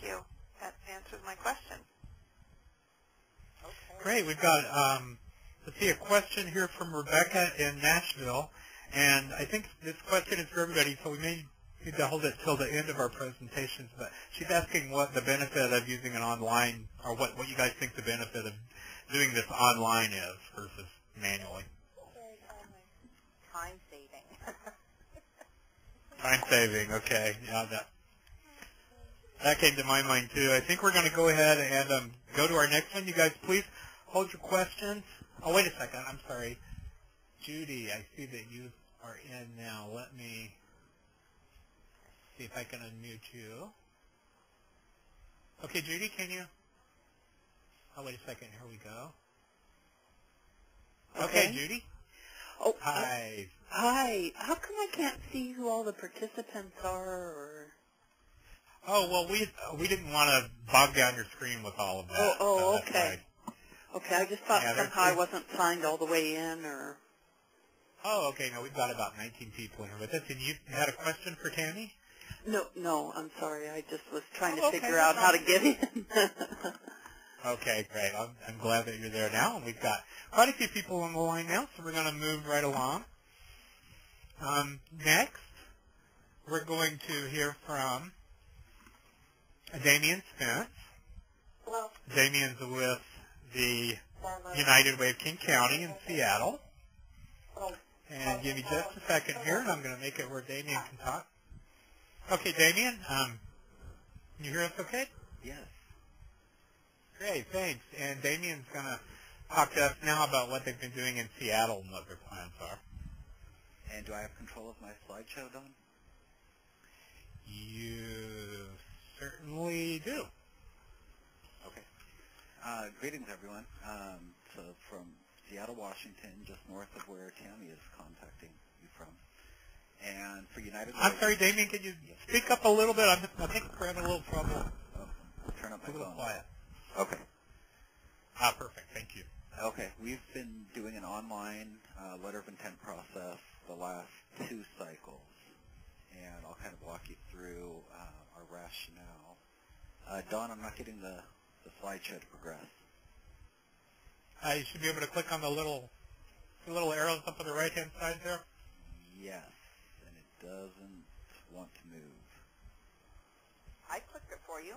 you. That answers my question. Okay. Great. We've got, let's see, a question here from Rebecca in Nashville. And I think this question is for everybody, so we may need to hold it till the end of our presentations. But she's asking what the benefit of using an online, or what you guys think the benefit of doing this online is versus manually. Time saving. Time saving, okay. Yeah, that came to my mind too. I think we're going to go ahead and go to our next one. You guys, please hold your questions. Oh, wait a second. I'm sorry. Judy, I see that you are in now. Let me see if I can unmute you. Okay, Judy, can you? Oh, wait a second. Here we go. Okay, Judy. Oh, hi. Hi. How come I can't see who all the participants are? Or... Oh, well, we didn't want to bog down your screen with all of that. Oh, okay. Okay, I just thought somehow I wasn't signed all the way in, or... Oh, okay. No, we've got about 19 people here with us. And you had a question for Tammy? No, I'm sorry. I just was trying to figure out how to get in. Okay, great. I'm glad that you're there now. And we've got quite a few people on the line now, so we're going to move right along. Next, we're going to hear from Damien Spence. Hello. Damien's with the United Way of King County in Seattle. And give me just a second here, and I'm going to make it where Damien can talk. Okay, Damien, can you hear us okay? Yes. Great, thanks. And Damien's going to talk to us now about what they've been doing in Seattle and what their plans are. And do I have control of my slideshow, Don? You certainly do. Okay. Greetings, everyone. So from Seattle, Washington, just north of where Tammy is contacting you from. And for United Way... I'm sorry, Damien, can you speak up a little bit? I think we're having a little trouble. Oh, turn up my phone. A little quiet. Okay. Perfect. Thank you. Okay. We've been doing an online letter of intent process the last 2 cycles. And I'll kind of walk you through our rationale. Don, I'm not getting the slideshow to progress. You should be able to click on the little arrows up on the right-hand side there. Yes, and it doesn't want to move. I clicked it for you.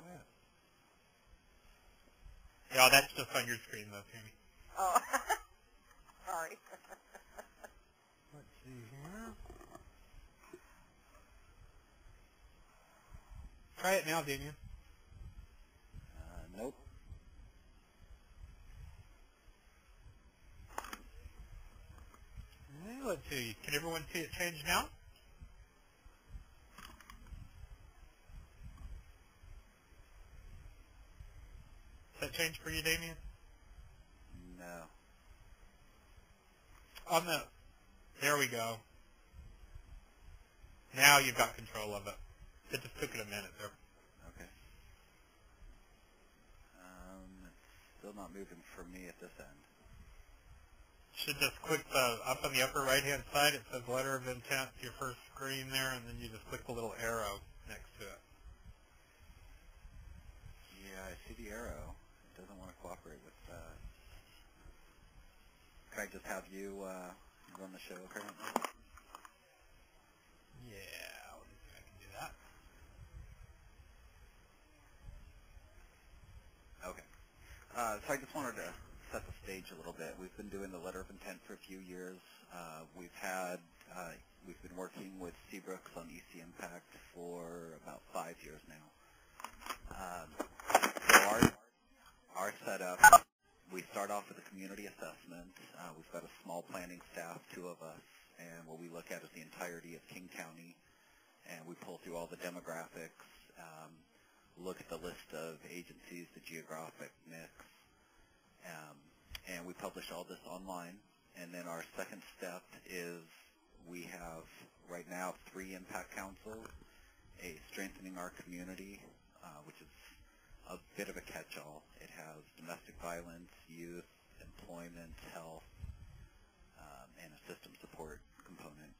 Yeah, that's just on your screen, though, Tammy. Oh, sorry. Let's see here. Try it now, Damien. Nope. Let's see. Can everyone see it change now? Does that change for you, Damien? No. There we go. Now you've got control of it. It just took it a minute there. Okay. It's still not moving for me at this end. Should just click up on the upper right-hand side. It says letter of intent, your first screen there, and then you just click the little arrow next to it. Yeah, I see the arrow. It doesn't want to cooperate with that. Can I just have you run the show currently? Yeah, let me see if I can do that. Okay. So I just wanted to set the stage a little bit. We've been doing the letter of intent for a few years. We've been working with Seabrooks on eCImpact for about 5 years now. So our setup, we start off with a community assessment. We've got a small planning staff, 2 of us, and what we look at is the entirety of King County, and we pull through all the demographics, look at the list of agencies, the geographic mix, and we publish all this online. And then our second step is we have right now 3 impact councils, a strengthening our community, which is a bit of a catch-all. It has domestic violence, youth, employment, health, and a system support component.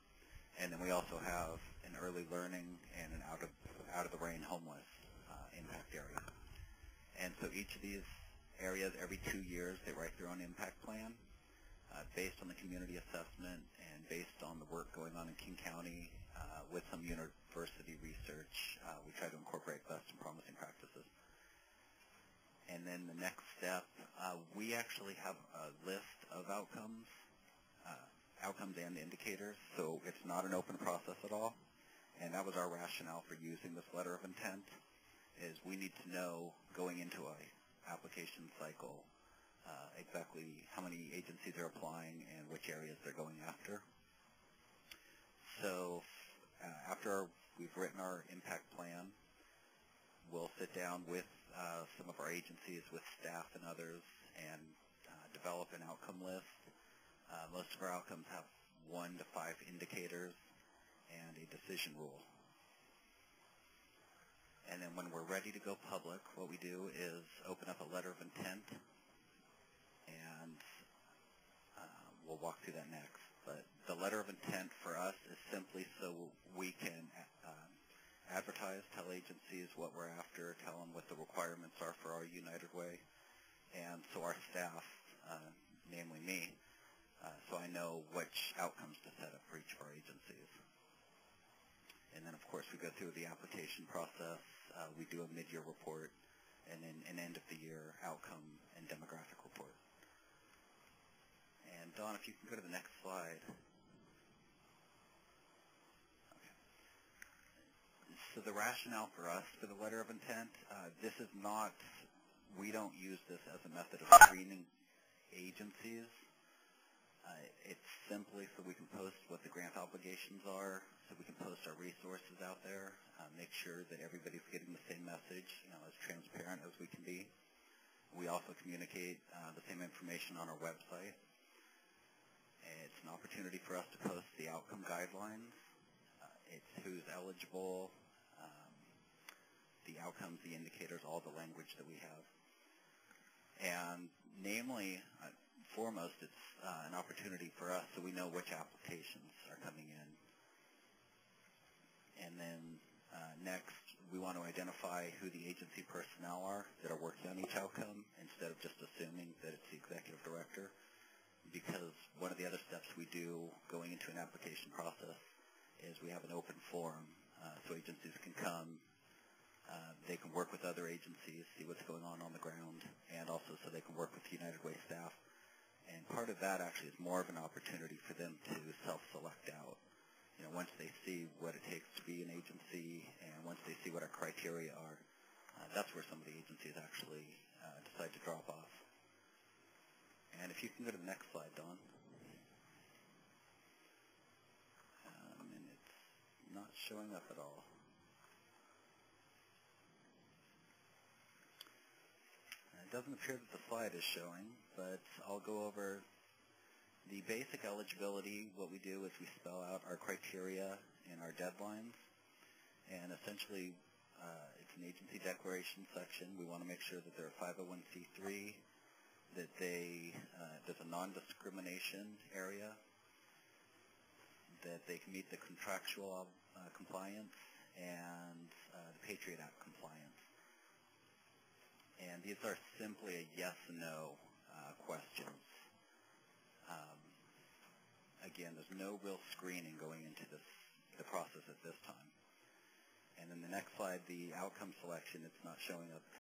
And then we also have an early learning and an out of the rain homeless impact area. And so each of these areas, every 2 years, they write their own impact plan based on the community assessment and based on the work going on in King County with some university research. We try to incorporate best and promising practices. And then the next step, we actually have a list of outcomes and indicators, so it's not an open process at all. And that was our rationale for using this letter of intent, is we need to know going into a application cycle exactly how many agencies are applying and which areas they're going after. So after we've written our impact plan, we'll sit down with some of our agencies, with staff and others, and develop an outcome list. Most of our outcomes have 1 to 5 indicators and a decision rule. And then when we're ready to go public, what we do is open up a letter of intent, and we'll walk through that next. But the letter of intent for us is simply so we can advertise, tell agencies what we're after, tell them what the requirements are for our United Way, and so our staff, namely me, so I know which outcomes to set up for each of our agencies. And then, of course, we go through the application process. We do a mid-year report, and then an end-of-the-year outcome and demographic report. And, Dawn, if you can go to the next slide. Okay. So the rationale for us for the letter of intent, this is not, we don't use this as a method of screening agencies. It's simply so we can post what the grant obligations are, so we can post our resources out there, make sure that everybody's getting the same message, as transparent as we can be. We also communicate the same information on our website. It's an opportunity for us to post the outcome guidelines. It's who's eligible, the outcomes, the indicators, all the language that we have. And namely, foremost, it's an opportunity for us so we know which applications are coming in. And then next, we want to identify who the agency personnel are that are working on each outcome instead of just assuming that it's the executive director, because one of the other steps we do going into an application process is we have an open forum so agencies can come. They can work with other agencies, see what's going on the ground, and also so they can work with United Way staff. And part of that actually is more of an opportunity for them to self-select out. Once they see what it takes to be an agency and once they see what our criteria are, that's where some of the agencies actually decide to drop off. And if you can go to the next slide, Dawn. And it's not showing up at all. It doesn't appear that the slide is showing, but I'll go over the basic eligibility. What we do is we spell out our criteria and our deadlines, and essentially it's an agency declaration section. We want to make sure that they're a 501c3, that there's a non-discrimination area, that they can meet the contractual compliance and the Patriot Act compliance. And these are simply a yes and no questions. Again, there's no real screening going into the process at this time. And then the next slide, the outcome selection, it's not showing up